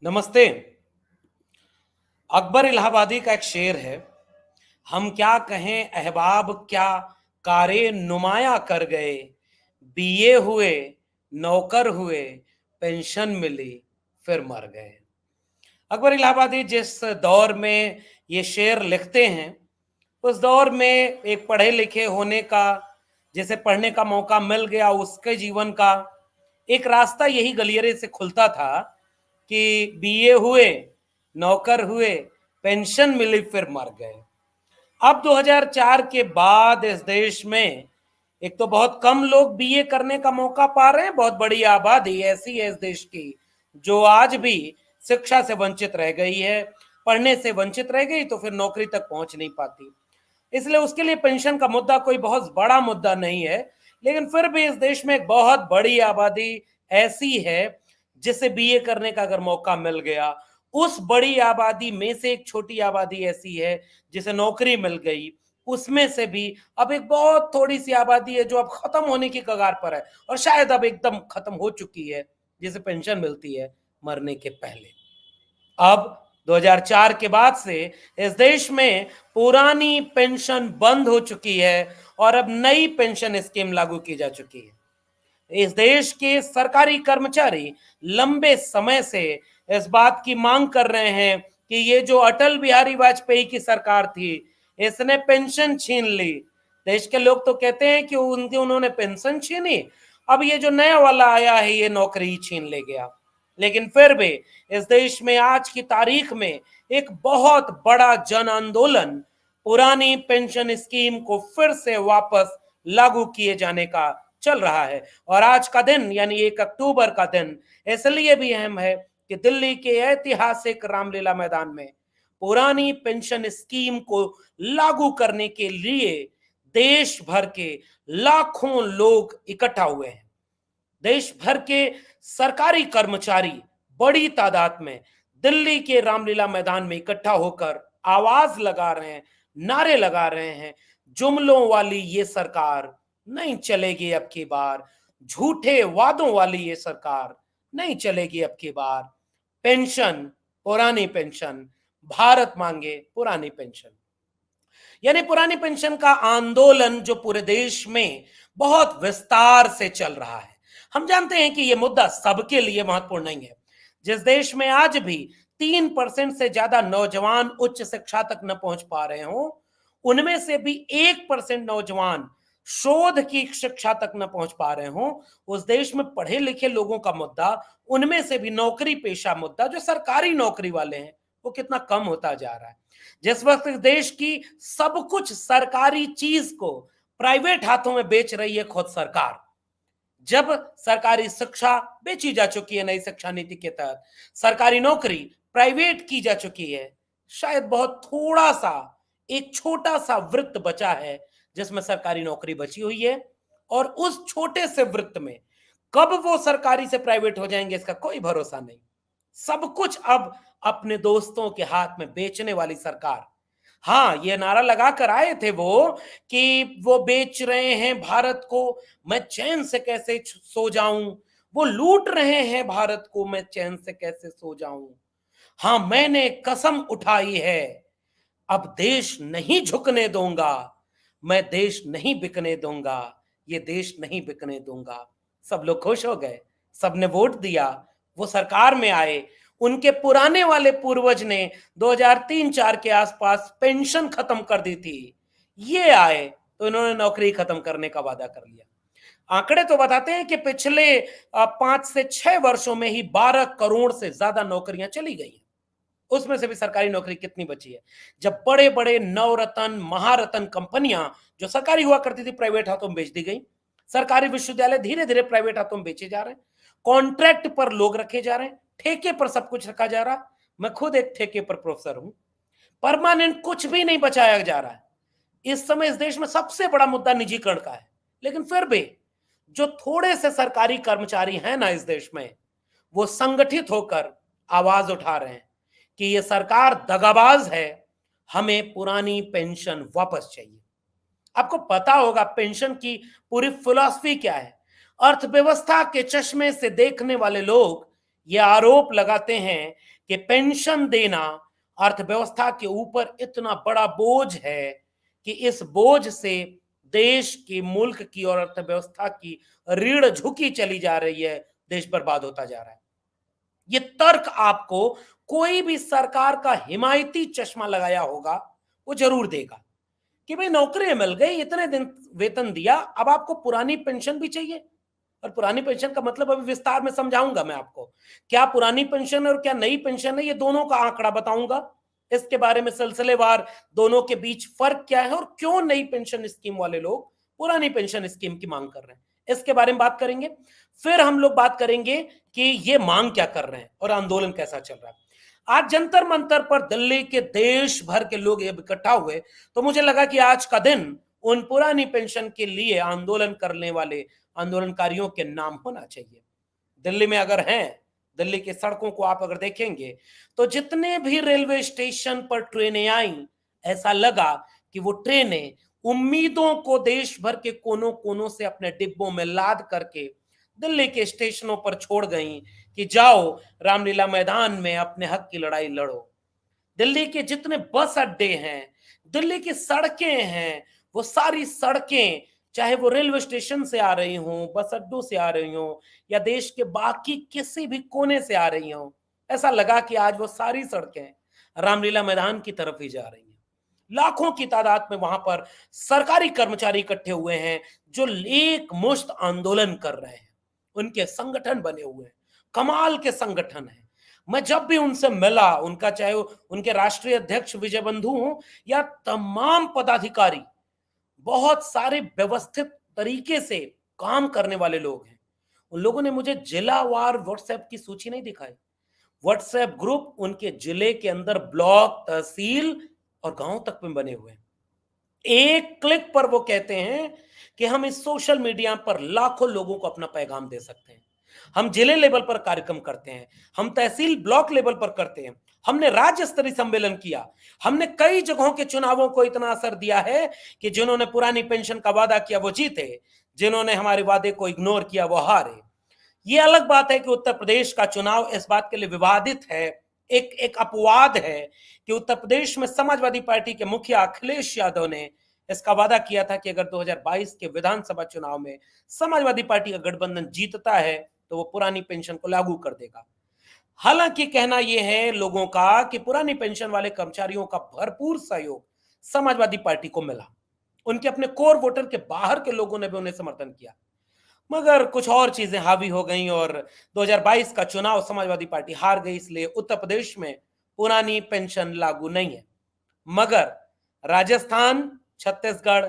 नमस्ते। अकबर इलाहाबादी का एक शेर है, हम क्या कहें अहबाब क्या कारे नुमाया कर गए, बीए हुए, नौकर हुए, पेंशन मिली, फिर मर गए। अकबर इलाहाबादी जिस दौर में ये शेर लिखते हैं, उस दौर में एक पढ़े लिखे होने का, जिसे पढ़ने का मौका मिल गया, उसके जीवन का एक रास्ता यही गलियारे से खुलता था कि बीए हुए, नौकर हुए, पेंशन मिली, फिर मर गए। अब 2004 के बाद इस देश में एक तो बहुत कम लोग बीए करने का मौका पा रहे हैं, बहुत बड़ी आबादी ऐसी है इस देश की जो आज भी शिक्षा से वंचित रह गई है, पढ़ने से वंचित रह गई तो फिर नौकरी तक पहुंच नहीं पाती। इसलिए उसके लिए पेंशन का मुद्दा कोई बहुत बड़ा मुद्दा नहीं है, लेकिन फिर भी इस देश में एक बहुत बड़ी आबादी ऐसी है जिसे बीए करने का अगर मौका मिल गया, उस बड़ी आबादी में से एक छोटी आबादी ऐसी है जिसे नौकरी मिल गई, उसमें से भी अब एक बहुत थोड़ी सी आबादी है जो अब खत्म होने की कगार पर है और शायद अब एकदम खत्म हो चुकी है, जिसे पेंशन मिलती है मरने के पहले। अब 2004 के बाद से इस देश में पुरानी पेंशन बंद हो चुकी है और अब नई पेंशन स्कीम लागू की जा चुकी है। इस देश के सरकारी कर्मचारी लंबे समय से इस बात की मांग कर रहे हैं कि ये जो अटल बिहारी वाजपेयी की सरकार थी, इसने पेंशन छीन ली। देश के लोग तो कहते हैं कि उन्होंने पेंशन छीनी, अब ये जो नया वाला आया है ये नौकरी ही छीन ले गया। लेकिन फिर भी इस देश में आज की तारीख में एक बहुत बड़ा जन आंदोलन पुरानी पेंशन स्कीम को फिर से वापस लागू किए जाने का चल रहा है। और आज का दिन यानी 1 अक्टूबर का दिन इसलिए भी अहम है कि दिल्ली के ऐतिहासिक रामलीला मैदान में पुरानी पेंशन स्कीम को लागू करने के लिए देश भर के लाखों लोग इकट्ठा हुए हैं। देश भर के सरकारी कर्मचारी बड़ी तादाद में दिल्ली के रामलीला मैदान में इकट्ठा होकर आवाज लगा रहे हैं, नारे लगा रहे हैं, जुमलों वाली ये सरकार नहीं चलेगी अब की बार, झूठे वादों वाली ये सरकार नहीं चलेगी अब की बार, पेंशन पुरानी पेंशन, भारत मांगे पुरानी पेंशन। यानी पुरानी पेंशन का आंदोलन जो पूरे देश में बहुत विस्तार से चल रहा है। हम जानते हैं कि यह मुद्दा सबके लिए महत्वपूर्ण नहीं है। जिस देश में आज भी 3% से ज्यादा नौजवान उच्च शिक्षा तक न पहुंच पा रहे हो, उनमें से भी 1% नौजवान शोध की शिक्षा तक न पहुंच पा रहे हो, उस देश में पढ़े लिखे लोगों का मुद्दा, उनमें से भी नौकरी पेशा मुद्दा जो सरकारी नौकरी वाले हैं, वो कितना कम होता जा रहा है। जिस वक्त इस देश की सब कुछ सरकारी चीज को प्राइवेट हाथों में बेच रही है खुद सरकार, जब सरकारी शिक्षा बेची जा चुकी है नई शिक्षा नीति के तहत, सरकारी नौकरी प्राइवेट की जा चुकी है, शायद बहुत थोड़ा सा एक छोटा सा वृत्त बचा है जिसमें सरकारी नौकरी बची हुई है, और उस छोटे से वृत्त में कब वो सरकारी से प्राइवेट हो जाएंगे इसका कोई भरोसा नहीं। सब कुछ अब अपने दोस्तों के हाथ में बेचने वाली सरकार। हाँ, ये नारा लगा कर आए थे वो कि वो बेच रहे हैं भारत को, मैं चैन से कैसे सो जाऊं, वो लूट रहे हैं भारत को, मैं चैन से कैसे सो जाऊं। हाँ, मैंने कसम उठाई है, अब देश नहीं झुकने दूंगा, मैं देश नहीं बिकने दूंगा, ये देश नहीं बिकने दूंगा। सब लोग खुश हो गए, सबने वोट दिया, वो सरकार में आए। उनके पुराने वाले पूर्वज ने 2003-4 के आसपास पेंशन खत्म कर दी थी, ये आए तो इन्होंने नौकरी खत्म करने का वादा कर लिया। आंकड़े तो बताते हैं कि पिछले 5 से 6 वर्षों में ही 12 करोड़ से ज्यादा नौकरियां चली गई। उसमें से भी सरकारी नौकरी कितनी बची है, जब बड़े बड़े नवरत्न महारत्न कंपनियां जो सरकारी हुआ करती थी प्राइवेट हाथों में बेच दी गई, सरकारी विश्वविद्यालय धीरे धीरे प्राइवेट हाथों में बेचे जा रहे हैं, कॉन्ट्रैक्ट पर लोग रखे जा रहे हैं, ठेके पर सब कुछ रखा जा रहा। मैं खुद एक ठेके पर प्रोफेसर हूं, परमानेंट कुछ भी नहीं बचाया जा रहा है। इस समय इस देश में सबसे बड़ा मुद्दा निजीकरण का है, लेकिन फिर भी जो थोड़े से सरकारी कर्मचारी हैं ना इस देश में, वो संगठित होकर आवाज उठा रहे हैं कि ये सरकार दगाबाज है, हमें पुरानी पेंशन वापस चाहिए। आपको पता होगा पेंशन की पूरी फिलॉसफी क्या है। अर्थव्यवस्था के चश्मे से देखने वाले लोग ये आरोप लगाते हैं कि पेंशन देना अर्थव्यवस्था के ऊपर इतना बड़ा बोझ है कि इस बोझ से देश की, मुल्क की और अर्थव्यवस्था की रीढ़ झुकी चली जा रही है, देश बर्बाद होता जा रहा है। ये तर्क आपको कोई भी सरकार का हिमायती चश्मा लगाया होगा वो जरूर देगा कि भाई नौकरी मिल गई, इतने दिन वेतन दिया, अब आपको पुरानी पेंशन भी चाहिए। और पुरानी पेंशन का मतलब अभी विस्तार में समझाऊंगा मैं आपको, क्या पुरानी पेंशन है और क्या नई पेंशन है, ये दोनों का आंकड़ा बताऊंगा। इसके बारे में सिलसिलेवार दोनों के बीच फर्क क्या है और क्यों नई पेंशन स्कीम वाले लोग पुरानी पेंशन स्कीम की मांग कर रहे हैं, इसके बारे में बात करेंगे। फिर हम लोग बात करेंगे कि ये मांग क्या कर रहे हैं और आंदोलन कैसा चल रहा है। आज जंतर मंतर पर दिल्ली के देश भर के लोग इकट्ठा हुए, तो मुझे लगा कि आज का दिन उन पुरानी पेंशन के लिए आंदोलन करने वाले आंदोलनकारियों के नाम होना चाहिए। दिल्ली में अगर हैं, दिल्ली की सड़कों को आप अगर देखेंगे तो जितने भी रेलवे स्टेशन पर ट्रेनें आई, ऐसा लगा कि वो ट्रेनें उम्मीदों को देश भर के कोनों कोनों से अपने डिब्बों में लाद करके दिल्ली के स्टेशनों पर छोड़ गई कि जाओ रामलीला मैदान में अपने हक की लड़ाई लड़ो। दिल्ली के जितने बस अड्डे हैं, दिल्ली की सड़कें हैं, वो सारी सड़कें, चाहे वो रेलवे स्टेशन से आ रही हों, बस अड्डों से आ रही हों या देश के बाकी किसी भी कोने से आ रही हों, ऐसा लगा कि आज वो सारी सड़कें रामलीला मैदान की तरफ ही जा रही हैं। लाखों की तादाद में वहां पर सरकारी कर्मचारी इकट्ठे हुए हैं जो एक मुश्त आंदोलन कर रहे हैं। उनके संगठन बने हुए हैं, कमाल के संगठन हैं। मैं जब भी उनसे मिला, उनका चाहे उनके राष्ट्रीय अध्यक्ष विजय बंधु हो या तमाम पदाधिकारी, बहुत सारे व्यवस्थित तरीके से काम करने वाले लोग हैं। उन लोगों ने मुझे जिलावार व्हाट्सएप की सूची नहीं दिखाई। व्हाट्सएप ग्रुप उनके जिले के अंदर ब्लॉक, तहसील और गांव तक में बने हुए हैं। एक क्लिक पर वो कहते हैं कि हम इस सोशल मीडिया पर लाखों लोगों को अपना पैगाम दे सकते हैं। हम जिले लेवल पर कार्यक्रम करते हैं, हम तहसील ब्लॉक लेवल पर करते हैं, हमने राज्य स्तरीय सम्मेलन किया, हमने कई जगहों के चुनावों को इतना असर दिया है कि जिन्होंने पुरानी पेंशन का वादा किया वो जीते, जिन्होंने हमारे वादे को इग्नोर किया वो हारे। ये अलग बात है कि उत्तर प्रदेश का चुनाव इस बात के लिए विवादित है, एक एक अपवाद है कि उत्तर प्रदेश में समाजवादी पार्टी के मुखिया अखिलेश यादव ने इसका वादा किया था कि अगर 2022 के विधानसभा चुनाव में समाजवादी पार्टी का गठबंधन जीतता है तो वो पुरानी पेंशन को लागू कर देगा। हालांकि कहना यह है लोगों का कि पुरानी पेंशन वाले कर्मचारियों का भरपूर सहयोग समाजवादी पार्टी को मिला, उनके अपने कोर वोटर के बाहर के लोगों ने भी उन्हें समर्थन किया, मगर कुछ और चीजें हावी हो गईं और 2022 का चुनाव समाजवादी पार्टी हार गई, इसलिए उत्तर प्रदेश में पुरानी पेंशन लागू नहीं है। मगर राजस्थान, छत्तीसगढ़,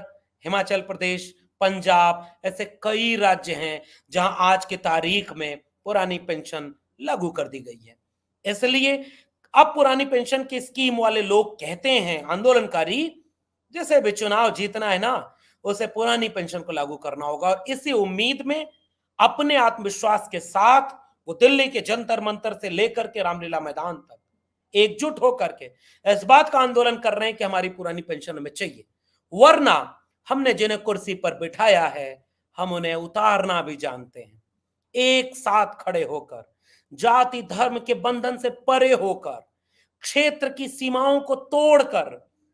हिमाचल प्रदेश, पंजाब, ऐसे कई राज्य हैं जहां आज की तारीख में पुरानी पेंशन लागू कर दी गई है। इसलिए अब पुरानी पेंशन की स्कीम वाले लोग कहते हैं, आंदोलनकारी, जैसे भी चुनाव जीतना है ना, उसे पुरानी पेंशन को लागू करना होगा। और इसी उम्मीद में अपने आत्मविश्वास के साथ वो दिल्ली के जंतर मंतर से लेकर के रामलीला मैदान तक एकजुट होकर के इस बात का आंदोलन कर रहे हैं कि हमारी पुरानी पेंशन हमें चाहिए, वरना हमने जिन्हें कुर्सी पर बिठाया है हम उन्हें उतारना भी जानते हैं। एक साथ खड़े होकर, जाति धर्म के बंधन से परे होकर, क्षेत्र की सीमाओं को तोड़कर,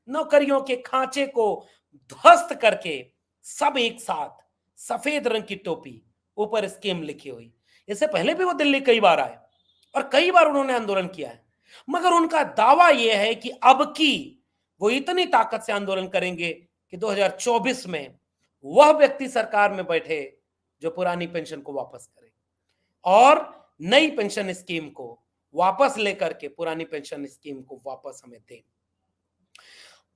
नौकरियों के खांचे को ध्वस्त करके, सब एक साथ, सफेद रंग की टोपी, ऊपर स्कीम लिखी हुई। इससे पहले भी वो दिल्ली कई बार आए और कई बार उन्होंने आंदोलन किया है, मगर उनका दावा यह है कि अब की वो इतनी ताकत से आंदोलन करेंगे कि 2024 में वह व्यक्ति सरकार में बैठे जो पुरानी पेंशन को वापस करे और नई पेंशन स्कीम को वापस लेकर के पुरानी पेंशन स्कीम को वापस हमें दे।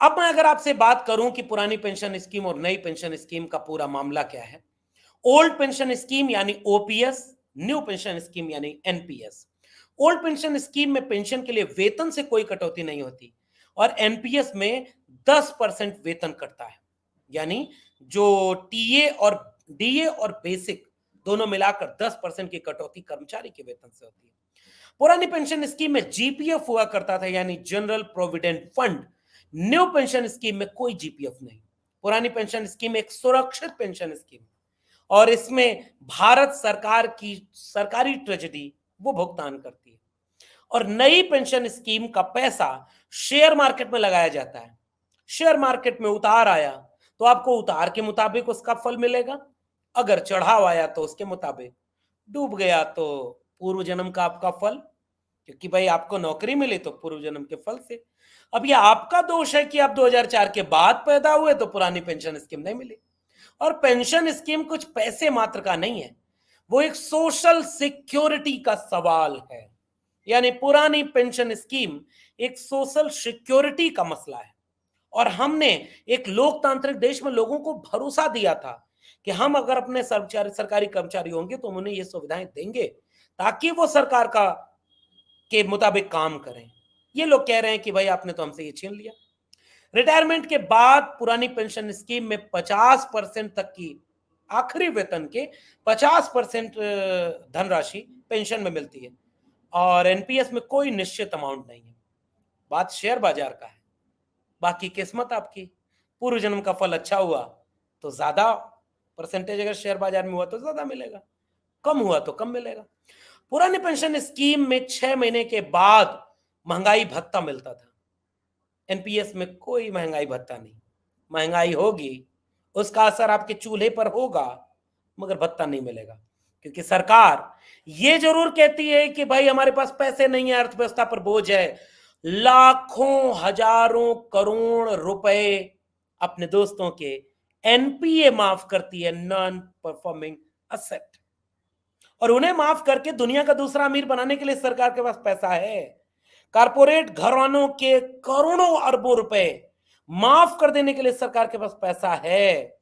अब मैं अगर आपसे बात करूं कि पुरानी पेंशन स्कीम और नई पेंशन स्कीम का पूरा मामला क्या है। ओल्ड पेंशन स्कीम यानी ओपीएस, न्यू पेंशन स्कीम यानी एनपीएस। ओल्ड पेंशन स्कीम में पेंशन के लिए वेतन से कोई कटौती नहीं होती और एनपीएस में 10% वेतन कटता है, यानी जो टीए और डीए और बेसिक दोनों मिलाकर 10% की कटौती कर्मचारी के वेतन से होती है। पुरानी पेंशन स्कीम में जीपीएफ हुआ करता था, यानी general provident fund. New pension scheme में कोई जीपीएफ नहीं। पुरानी पेंशन स्कीम एक सुरक्षित पेंशन स्कीम और इसमें भारत सरकार की सरकारी ट्रेजेडी वो भुगतान करती है। और नई पेंशन स्कीम का पैसा शेयर मार्केट में लगाया जाता है। शेयर मार्केट में उतार आया तो आपको उतार के मुताबिक उसका फल मिलेगा, अगर चढ़ाव आया तो उसके मुताबिक, डूब गया तो पूर्व जन्म का आपका फल, क्योंकि भाई आपको नौकरी मिली तो पूर्व जन्म के फल से। अब ये आपका दोष है कि आप 2004 के बाद पैदा हुए तो पुरानी पेंशन स्कीम नहीं मिली। और पेंशन स्कीम कुछ पैसे मात्र का नहीं है, वो एक सोशल सिक्योरिटी का सवाल है। यानी पुरानी पेंशन स्कीम एक सोशल सिक्योरिटी का मसला है। और हमने एक लोकतांत्रिक देश में लोगों को भरोसा दिया था कि हम अगर अपने सरकारी कर्मचारी होंगे तो हम उन्हें ये सुविधाएं देंगे ताकि वो सरकार का के मुताबिक काम करें। ये लोग कह रहे हैं कि भाई आपने तो हमसे ये छीन लिया। रिटायरमेंट के बाद पुरानी पेंशन स्कीम में 50% तक की आखिरी वेतन के 50% धनराशि पेंशन में मिलती है और एनपीएस में कोई निश्चित अमाउंट नहीं है। बात शेयर बाजार का है, बाकी किस्मत आपकी। पूर्व जन्म का फल अच्छा हुआ तो ज्यादा परसेंटेज, अगर शेयर बाजार में हुआ तो ज्यादा मिलेगा, कम हुआ तो कम मिलेगा। पुरानी पेंशन स्कीम में 6 महीने के बाद महंगाई भत्ता मिलता था। एनपीएस में कोई महंगाई भत्ता नहीं। महंगाई होगी, उसका असर आपके चूल्हे पर होगा, मगर भत्ता नहीं मिलेगा, क्योंकि सरकार ये जरूर कहती है कि भाई हमारे पास पैसे नहीं है, अर्थव्यवस्था पर बोझ है। लाखों हजारों करोड़ रुपए अपने दोस्तों के एनपीए माफ करती है, नॉन परफॉर्मिंग असेट, और उन्हें माफ करके दुनिया का दूसरा अमीर बनाने के लिए सरकार के पास पैसा है। कारपोरेट घरानों के करोड़ों अरबों रुपए माफ कर देने के लिए सरकार के पास पैसा है।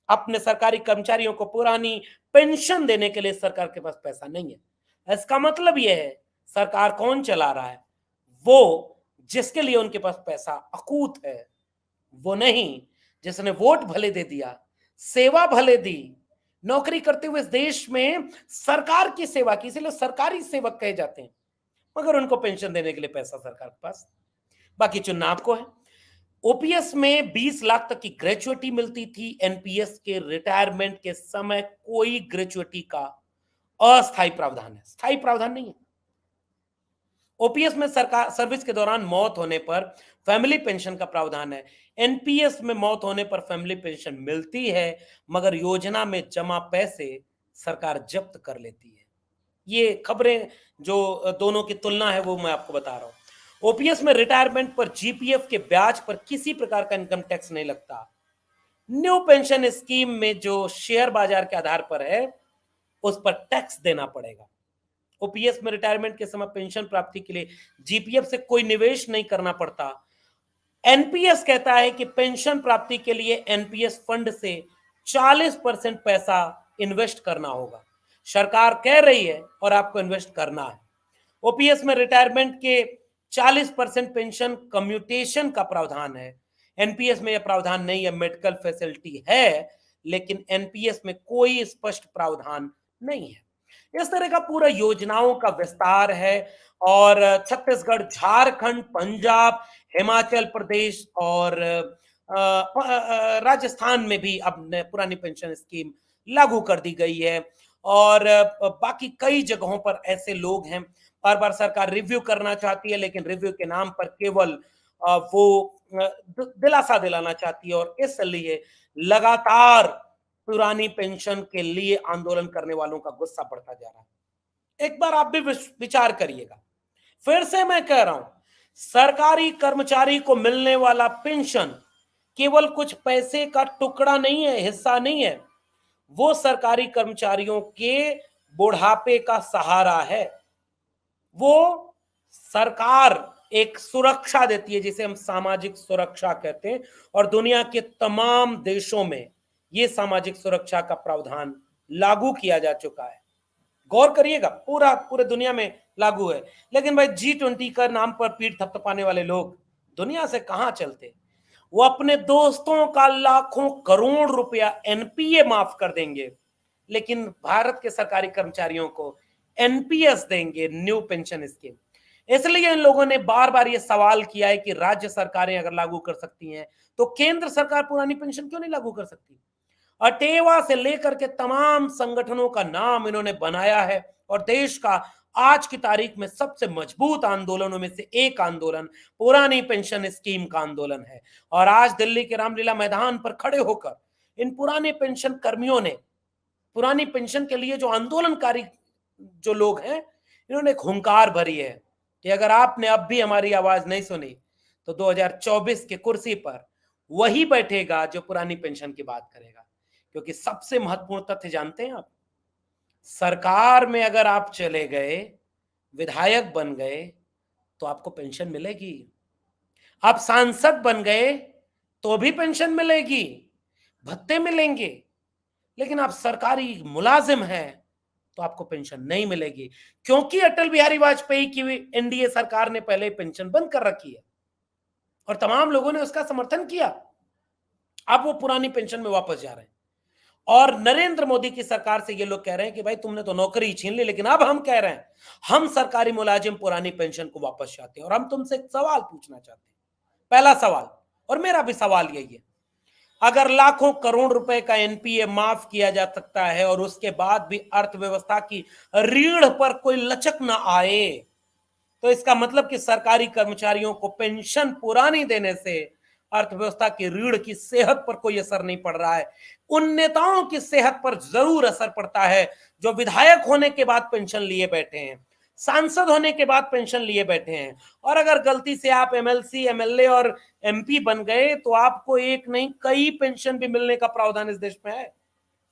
अपने सरकारी कर्मचारियों को पुरानी पेंशन देने के लिए सरकार के पास पैसा नहीं है। इसका मतलब यह है सरकार कौन चला रहा है? वो जिसके लिए उनके पास पैसा अकूत है, वो नहीं जिसने वोट भले दे दिया, सेवा भले दी, नौकरी करते हुए इस देश में सरकार की सेवा की, इसलिए सरकारी सेवक कहे जाते हैं, मगर उनको पेंशन देने के लिए पैसा सरकार के पास। बाकी चुनाव आपको है। ओपीएस में 20 लाख तक की ग्रेचुइटी मिलती थी। एनपीएस के रिटायरमेंट के समय कोई ग्रेचुइटी का अस्थायी प्रावधान है, स्थायी प्रावधान नहीं है। ओपीएस में सरकार सर्विस के दौरान मौत होने पर फैमिली पेंशन का प्रावधान है। एनपीएस में मौत होने पर फैमिली पेंशन मिलती है, मगर योजना में जमा पैसे सरकार जब्त कर लेती है। ये खबरें जो दोनों की तुलना है वो मैं आपको बता रहा हूं। ओपीएस में रिटायरमेंट पर जीपीएफ के ब्याज पर किसी प्रकार का इनकम टैक्स नहीं लगता। न्यू पेंशन स्कीम में जो शेयर बाजार के आधार पर है उस पर टैक्स देना पड़ेगा। ओपीएस में रिटायरमेंट के समय पेंशन प्राप्ति के लिए जीपीएफ से कोई निवेश नहीं करना पड़ता। एनपीएस कहता है कि पेंशन प्राप्ति के लिए एनपीएस फंड से 40% पैसा इन्वेस्ट करना होगा। सरकार कह रही है और आपको इन्वेस्ट करना है। ओपीएस में रिटायरमेंट के 40% पेंशन कम्यूटेशन का प्रावधान है। एनपीएस में यह प्रावधान नहीं है, मेडिकल फैसिलिटी है, लेकिन एनपीएस में कोई स्पष्ट प्रावधान नहीं है। इस तरह का पूरा योजनाओं का विस्तार है और छत्तीसगढ़, झारखंड, पंजाब, हिमाचल प्रदेश और राजस्थान में भी अब पुरानी पेंशन स्कीम लागू कर दी गई है। और बाकी कई जगहों पर ऐसे लोग हैं, बार बार सरकार रिव्यू करना चाहती है, लेकिन रिव्यू के नाम पर केवल वो दिलासा दिलाना चाहती है और इसलिए लगातार पुरानी पेंशन के लिए आंदोलन करने वालों का गुस्सा बढ़ता जा रहा है। एक बार आप भी विचार करिएगा, फिर से मैं कह रहा हूं, सरकारी कर्मचारी को मिलने वाला पेंशन केवल कुछ पैसे का टुकड़ा नहीं है, हिस्सा नहीं है, वो सरकारी कर्मचारियों के बुढ़ापे का सहारा है। वो सरकार एक सुरक्षा देती है जिसे हम सामाजिक सुरक्षा कहते हैं, और दुनिया के तमाम देशों में यह सामाजिक सुरक्षा का प्रावधान लागू किया जा चुका है। गौर करिएगा, पूरे दुनिया में लागू है। लेकिन भाई G20 का नाम पर पीठ थपथपाने वाले लोग दुनिया से कहां चलते? वो अपने दोस्तों का लाखों करोड़ रुपया एनपीए माफ कर देंगे, लेकिन भारत के सरकारी कर्मचारियों को एनपीएस देंगे, न्यू पेंशन स्कीम। इसलिए इन लोगों ने बार बार ये सवाल किया है कि राज्य सरकारें अगर लागू कर सकती हैं तो केंद्र सरकार पुरानी पेंशन क्यों नहीं लागू कर सकती? अटेवा से लेकर के तमाम संगठनों का नाम इन्होंने बनाया है और देश का आज की तारीख में सबसे मजबूत आंदोलनों में से एक आंदोलन पुरानी पेंशन स्कीम का आंदोलन है। और आज दिल्ली के रामलीला मैदान पर खड़े होकर इन पुराने पेंशन कर्मियों ने, पुरानी पेंशन के लिए जो आंदोलनकारी जो लोग हैं, इन्होंने एक हुंकार भरी है कि अगर आपने अब भी हमारी आवाज नहीं सुनी तो 2024 के कुर्सी पर वही बैठेगा जो पुरानी पेंशन की बात करेगा। क्योंकि सबसे महत्वपूर्ण तथ्य जानते हैं आप, सरकार में अगर आप चले गए, विधायक बन गए, तो आपको पेंशन मिलेगी। आप सांसद बन गए तो भी पेंशन मिलेगी, भत्ते मिलेंगे। लेकिन आप सरकारी मुलाजिम हैं तो आपको पेंशन नहीं मिलेगी, क्योंकि अटल बिहारी वाजपेयी की एनडीए सरकार ने पहले पेंशन बंद कर रखी है और तमाम लोगों ने उसका समर्थन किया। अब वो पुरानी पेंशन में वापस जा रहे हैं और नरेंद्र मोदी की सरकार से ये लोग कह रहे हैं कि भाई तुमने तो नौकरी छीन ली, लेकिन अब हम कह रहे हैं हम सरकारी मुलाजिम पुरानी पेंशन को वापस चाहते हैं। और हम तुमसे एक सवाल पूछना चाहते हैं, पहला सवाल, और मेरा भी सवाल यही है, अगर लाखों करोड़ रुपए का एनपीए माफ किया जा सकता है और उसके बाद भी अर्थव्यवस्था की रीढ़ पर कोई लचक ना आए, तो इसका मतलब कि सरकारी कर्मचारियों को पेंशन पुरानी देने से अर्थव्यवस्था की रीढ़ की सेहत पर कोई असर नहीं पड़ रहा है। उन नेताओं की सेहत पर जरूर असर पड़ता है जो विधायक होने के बाद पेंशन लिए बैठे हैं, सांसद होने के बाद पेंशन लिए बैठे हैं। और अगर गलती से आप एमएलसी, एमएलए और एमपी बन गए तो आपको एक नहीं कई पेंशन भी मिलने का प्रावधान इस देश में है।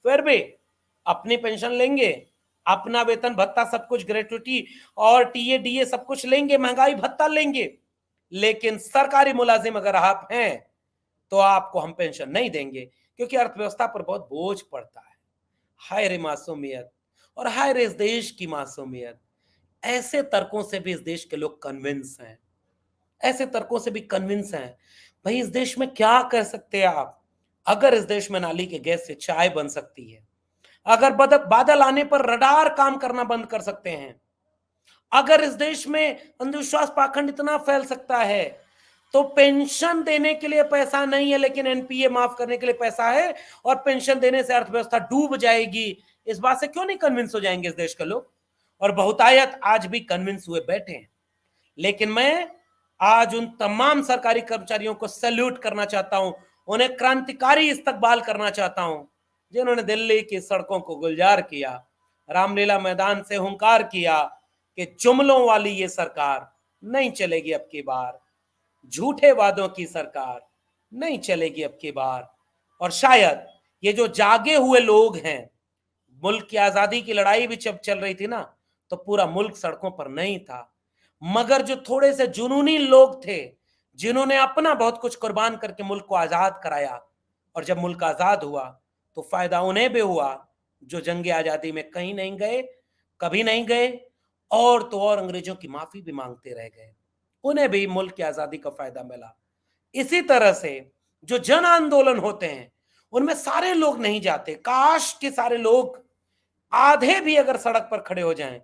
फिर भी अपनी पेंशन लेंगे, अपना वेतन भत्ता सब कुछ, ग्रेट्युटी और टीए डीए सब कुछ लेंगे, महंगाई भत्ता लेंगे, लेकिन सरकारी मुलाजिम अगर आप हैं तो आपको हम पेंशन नहीं देंगे, क्योंकि अर्थव्यवस्था पर बहुत बोझ पड़ता है। हाय रे मासूमियत, और हाय रे इस देश की मासूमियत। ऐसे तर्कों से भी इस देश के लोग कन्विंस हैं, ऐसे तर्कों से भी कन्विंस हैं। भाई इस देश में क्या कर सकते हैं आप? अगर इस देश में नाली के गैस से चाय बन सकती है, अगर बादल आने पर रडार काम करना बंद कर सकते हैं, अगर इस देश में अंधविश्वास पाखंड इतना फैल सकता है, तो पेंशन देने के लिए पैसा नहीं है लेकिन एनपीए माफ करने के लिए पैसा है, और पेंशन देने से अर्थव्यवस्था डूब जाएगी, इस बात से क्यों नहीं कन्विंस हो जाएंगे इस देश के लोग? और बहुतायत आज भी कन्विंस हुए बैठे हैं। लेकिन मैं आज उन तमाम सरकारी कर्मचारियों को सैल्यूट करना चाहता हूं, उन्हें क्रांतिकारी इस्तकबाल करना चाहता हूं, जिन्होंने दिल्ली की सड़कों को गुलजार किया, रामलीला मैदान से हुंकार किया कि जुमलों वाली ये सरकार नहीं चलेगी अब की बार, झूठे वादों की सरकार नहीं चलेगी अब की बार। और शायद ये जो जागे हुए लोग हैं, मुल्क की आजादी की लड़ाई भी जब चल रही थी ना, तो पूरा मुल्क सड़कों पर नहीं था, मगर जो थोड़े से जुनूनी लोग थे, जिन्होंने अपना बहुत कुछ कुर्बान करके मुल्क को आजाद कराया, और जब मुल्क आजाद हुआ तो फायदा उन्हें भी हुआ जो जंगे आजादी में कहीं नहीं गए, कभी नहीं गए, और तो और अंग्रेजों की माफी भी मांगते रह गए, उन्हें भी मुल्क की आजादी का फायदा मिला। इसी तरह से जो जन आंदोलन होते हैं उनमें सारे लोग नहीं जाते, काश कि सारे लोग, आधे भी अगर सड़क पर खड़े हो जाएं,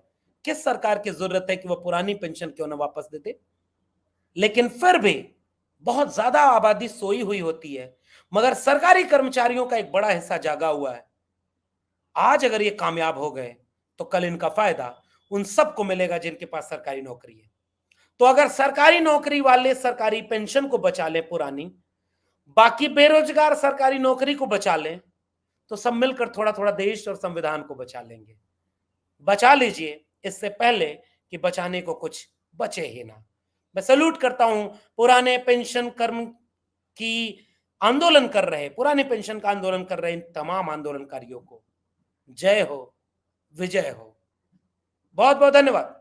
किस सरकार की जरूरत है कि वो पुरानी पेंशन क्यों ना वापस दे दे। लेकिन फिर भी बहुत ज्यादा आबादी सोई हुई होती है, मगर सरकारी कर्मचारियों का एक बड़ा हिस्सा जागा हुआ है। आज अगर ये कामयाब हो गए तो कल इनका फायदा उन सबको मिलेगा जिनके पास सरकारी नौकरी है। तो अगर सरकारी नौकरी वाले सरकारी पेंशन को बचा लें पुरानी, बाकी बेरोजगार सरकारी नौकरी को बचा लें, तो सब मिलकर थोड़ा थोड़ा देश और संविधान को बचा लेंगे। बचा लीजिए इससे पहले कि बचाने को कुछ बचे ही ना। मैं सैल्यूट करता हूं पुराने पेंशन कर्म की आंदोलन कर रहे, पुराने पेंशन का आंदोलन कर रहे इन तमाम आंदोलनकारियों को। जय हो, विजय हो। बहुत बहुत धन्यवाद।